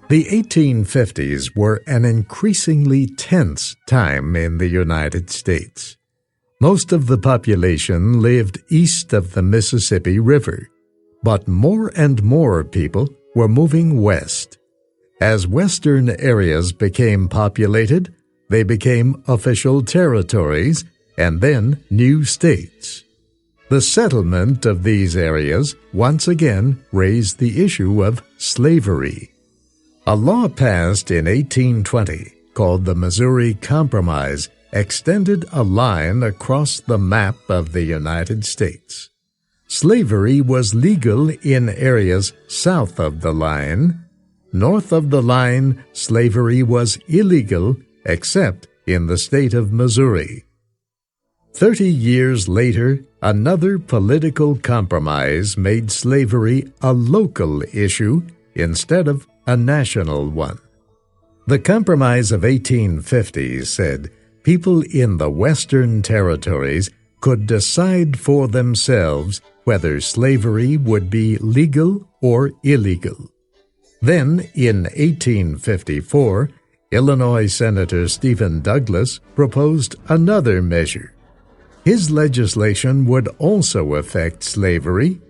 The 1850s were an increasingly tense time in the United States. Most of the population lived east of the Mississippi River, but more and more people were moving west. As western areas became populated, they became official territories and then new states. The settlement of these areas once again raised the issue of slavery. A law passed in 1820 called the Missouri Compromise extended a line across the map of the United States. Slavery was legal in areas south of the line. North of the line, slavery was illegal except in the state of Missouri. 30 years later, another political compromise made slavery a local issue instead of a national one. The Compromise of 1850 said people in the Western Territories could decide for themselves whether slavery would be legal or illegal. Then, in 1854, Illinois Senator Stephen Douglas proposed another measure. His legislation would also affect slavery.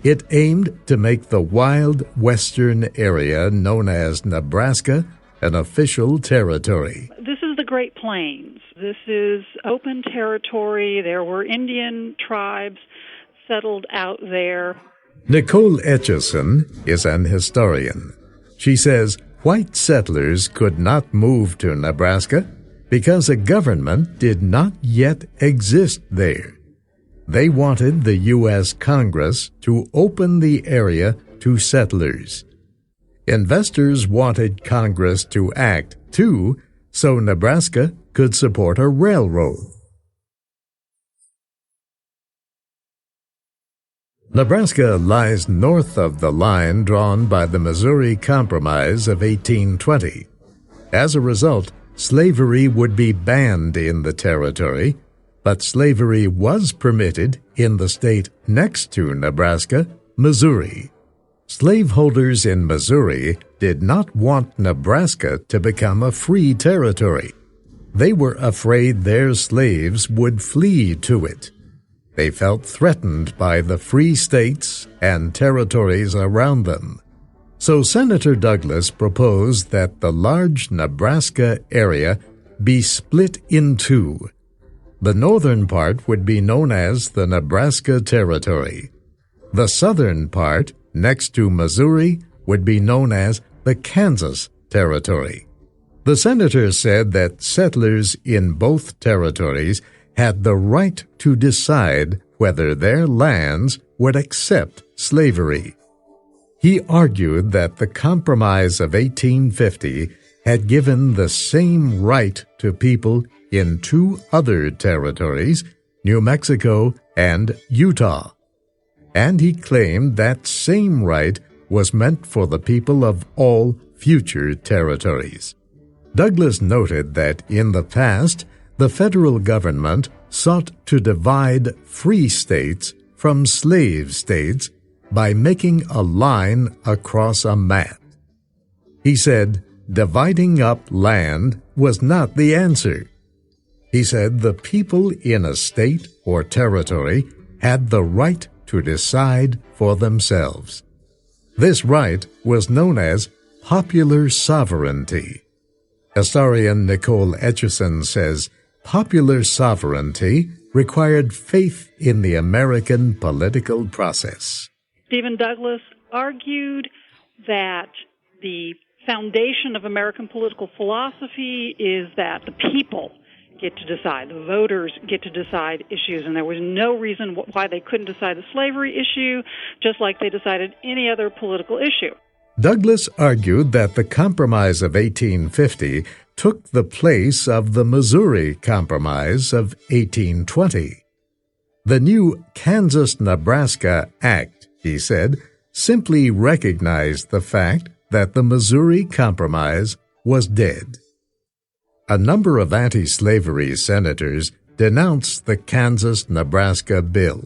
It aimed to make the wild western area known as Nebraska an official territory. This is the Great Plains. This is open territory. There were Indian tribes settled out there. Nicole Etchison is an historian. She says white settlers could not move to Nebraska because a government did not yet exist there. They wanted the U.S. Congress to open the area to settlers. Investors wanted Congress to act, too, so Nebraska could support a railroad. Nebraska lies north of the line drawn by the Missouri Compromise of 1820. As a result, slavery would be banned in the territory, but slavery was permitted in the state next to Nebraska, Missouri. Slaveholders in Missouri did not want Nebraska to become a free territory. They were afraid their slaves would flee to it. They felt threatened by the free states and territories around them. So Senator Douglas proposed that the large Nebraska area be split in two. The northern part would be known as the Nebraska Territory. The southern part, next to Missouri, would be known as the Kansas Territory. The senator said that settlers in both territories had the right to decide whether their lands would accept slavery. He argued that the Compromise of 1850 had given the same right to people in two other territories, New Mexico and Utah. And he claimed that same right was meant for the people of all future territories. Douglas noted that in the past, the federal government sought to divide free states from slave states by making a line across a map. He said dividing up land was not the answer. He said the people in a state or territory had the right to decide for themselves. This right was known as popular sovereignty. Historian Nicole Etchison says popular sovereignty required faith in the American political process. Stephen Douglas argued that the foundation of American political philosophy is that the people get to decide, the voters get to decide issues, and there was no reason why they couldn't decide the slavery issue, just like they decided any other political issue. Douglas argued that the Compromise of 1850 took the place of the Missouri Compromise of 1820. The new Kansas-Nebraska Act, he said, simply recognized the fact that the Missouri Compromise was dead. A number of anti-slavery senators denounced the Kansas-Nebraska bill.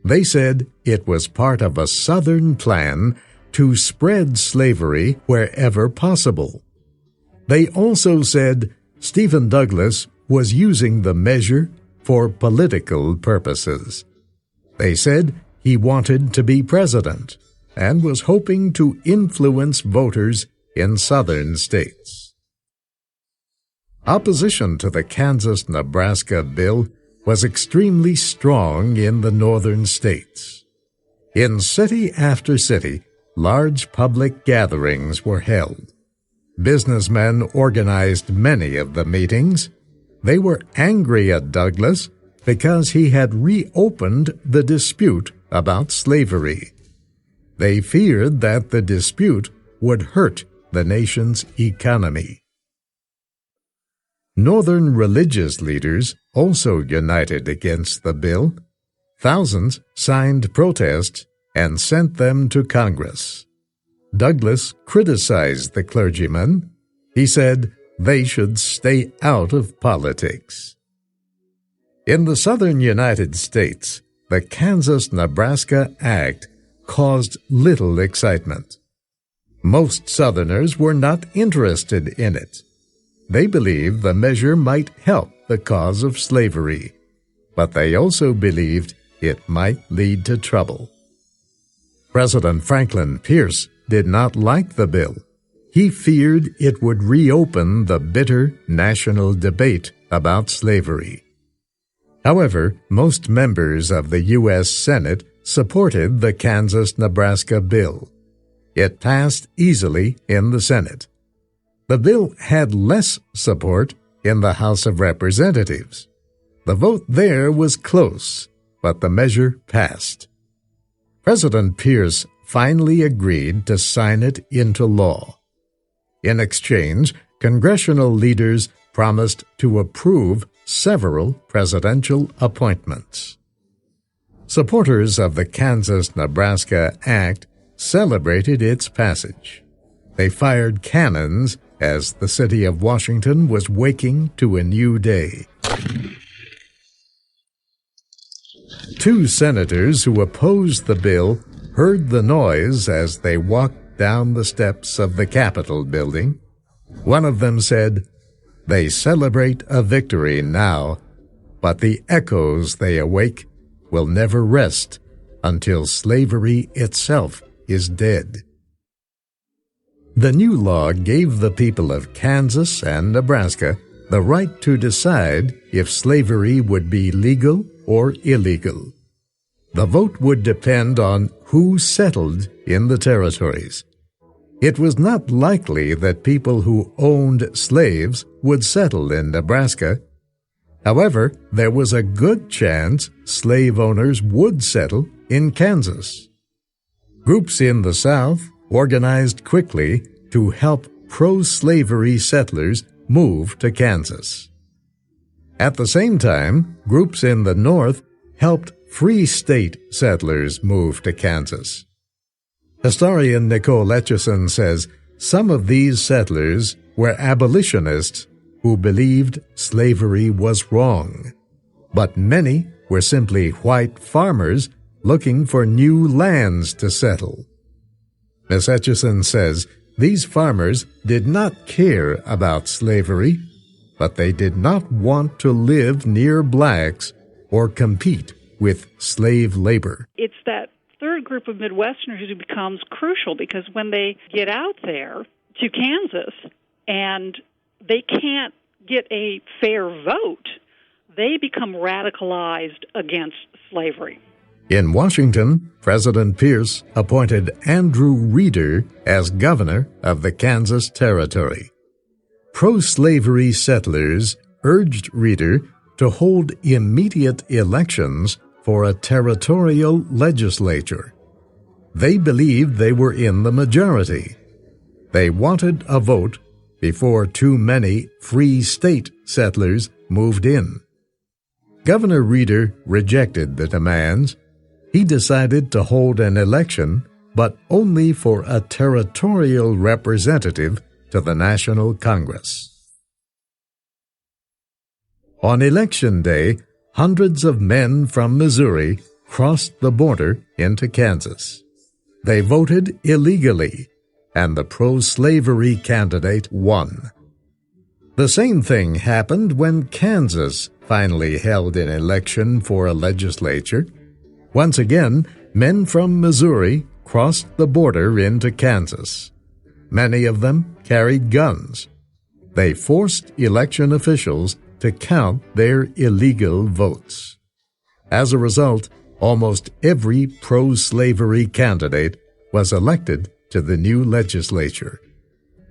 They said it was part of a Southern plan to spread slavery wherever possible. They also said Stephen Douglas was using the measure for political purposes. They said he wanted to be president and was hoping to influence voters in southern states. Opposition to the Kansas-Nebraska bill was extremely strong in the northern states. In city after city, large public gatherings were held. Businessmen organized many of the meetings. They were angry at Douglas because he had reopened the dispute about slavery. They feared that the dispute would hurt the nation's economy. Northern religious leaders also united against the bill. Thousands signed protests and sent them to Congress. Douglas criticized the clergymen. He said they should stay out of politics. In the southern United States, the Kansas-Nebraska Act caused little excitement. Most Southerners were not interested in it. They believed the measure might help the cause of slavery, but they also believed it might lead to trouble. President Franklin Pierce did not like the bill. He feared it would reopen the bitter national debate about slavery. However, most members of the U.S. Senate supported the Kansas-Nebraska bill. It passed easily in the Senate. The bill had less support in the House of Representatives. The vote there was close, but the measure passed. President Pierce finally agreed to sign it into law. In exchange, congressional leaders promised to approve several presidential appointments. Supporters of the Kansas-Nebraska Act celebrated its passage. They fired cannons as the city of Washington was waking to a new day. Two senators who opposed the bill heard the noise as they walked down the steps of the Capitol building. One of them said, "They celebrate a victory now, but the echoes they awake will never rest until slavery itself is dead." The new law gave the people of Kansas and Nebraska the right to decide if slavery would be legal or illegal. The vote would depend on who settled in the territories. It was not likely that people who owned slaves would settle in Nebraska. However, there was a good chance slave owners would settle in Kansas. Groups in the South organized quickly to help pro-slavery settlers move to Kansas. At the same time, groups in the North helped free state settlers move to Kansas. Historian Nicole Etchison says some of these settlers were abolitionists who believed slavery was wrong, but many were simply white farmers looking for new lands to settle. Miss Etchison says these farmers did not care about slavery, but they did not want to live near blacks or compete with slave labor. It's that third group of Midwesterners who becomes crucial, because when they get out there to Kansas and they can't get a fair vote, they become radicalized against slavery. In Washington, President Pierce appointed Andrew Reeder as governor of the Kansas Territory. Pro-slavery settlers urged Reeder to hold immediate elections for a territorial legislature. They believed they were in the majority. They wanted a vote before too many free state settlers moved in. Governor Reeder rejected the demands. He decided to hold an election, but only for a territorial representative to the National Congress. On Election Day, hundreds of men from Missouri crossed the border into Kansas. They voted illegally, and the pro-slavery candidate won. The same thing happened when Kansas finally held an election for a legislature. Once again, men from Missouri crossed the border into Kansas. Many of them carried guns. They forced election officials to count their illegal votes. As a result, almost every pro-slavery candidate was elected to the new legislature.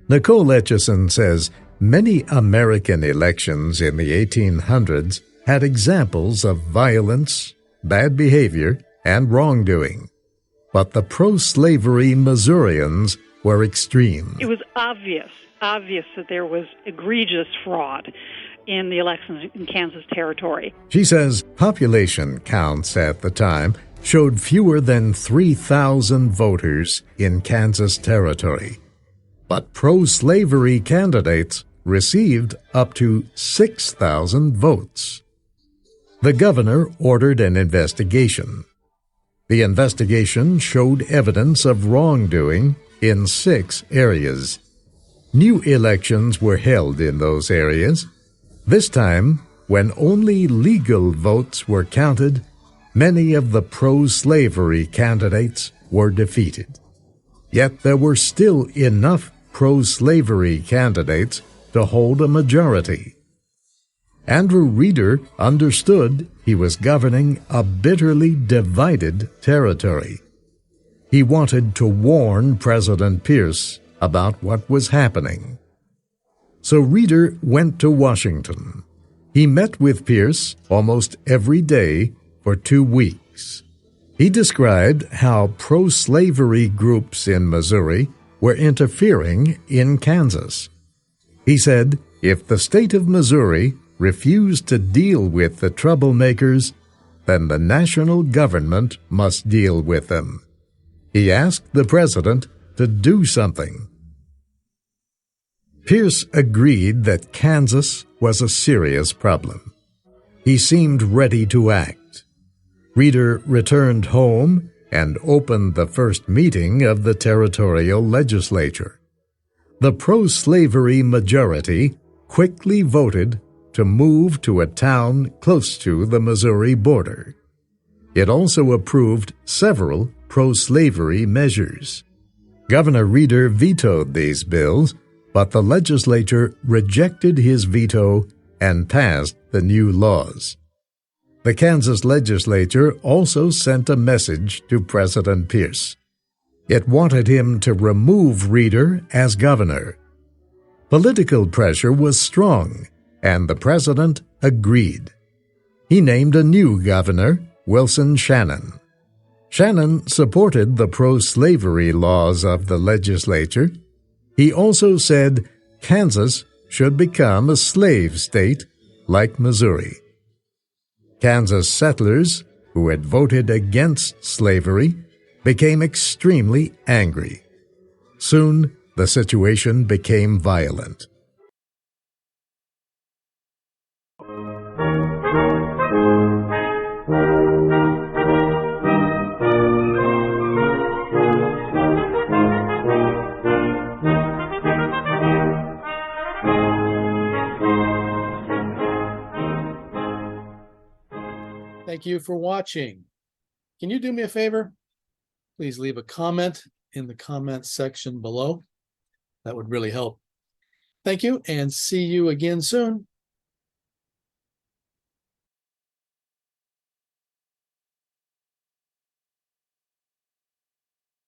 Nicole Etchison says many American elections in the 1800s had examples of violence, bad behavior, and wrongdoing. But the pro-slavery Missourians were extreme. It was obvious that there was egregious fraud in the elections in Kansas Territory. She says population counts at the time showed fewer than 3,000 voters in Kansas Territory. But pro-slavery candidates received up to 6,000 votes. The governor ordered an investigation. The investigation showed evidence of wrongdoing in 6 areas. New elections were held in those areas. This time, when only legal votes were counted, many of the pro-slavery candidates were defeated. Yet there were still enough pro-slavery candidates to hold a majority. Andrew Reeder understood he was governing a bitterly divided territory. He wanted to warn President Pierce about what was happening. So Reeder went to Washington. He met with Pierce almost every day for 2 weeks. He described how pro-slavery groups in Missouri were interfering in Kansas. He said if the state of Missouri refused to deal with the troublemakers, then the national government must deal with them. He asked the president to do something. Pierce agreed that Kansas was a serious problem. He seemed ready to act. Reeder returned home and opened the first meeting of the territorial legislature. The pro-slavery majority quickly voted to move to a town close to the Missouri border. It also approved several pro-slavery measures. Governor Reeder vetoed these bills, but the legislature rejected his veto and passed the new laws. The Kansas legislature also sent a message to President Pierce. It wanted him to remove Reeder as governor. Political pressure was strong, and the president agreed. He named a new governor, Wilson Shannon. Shannon supported the pro-slavery laws of the legislature. He also said Kansas should become a slave state like Missouri. Kansas settlers, who had voted against slavery, became extremely angry. Soon, the situation became violent. Thank you for watching. Can you do me a favor? Please leave a comment in the comment section below. That would really help. Thank you, and see you again soon.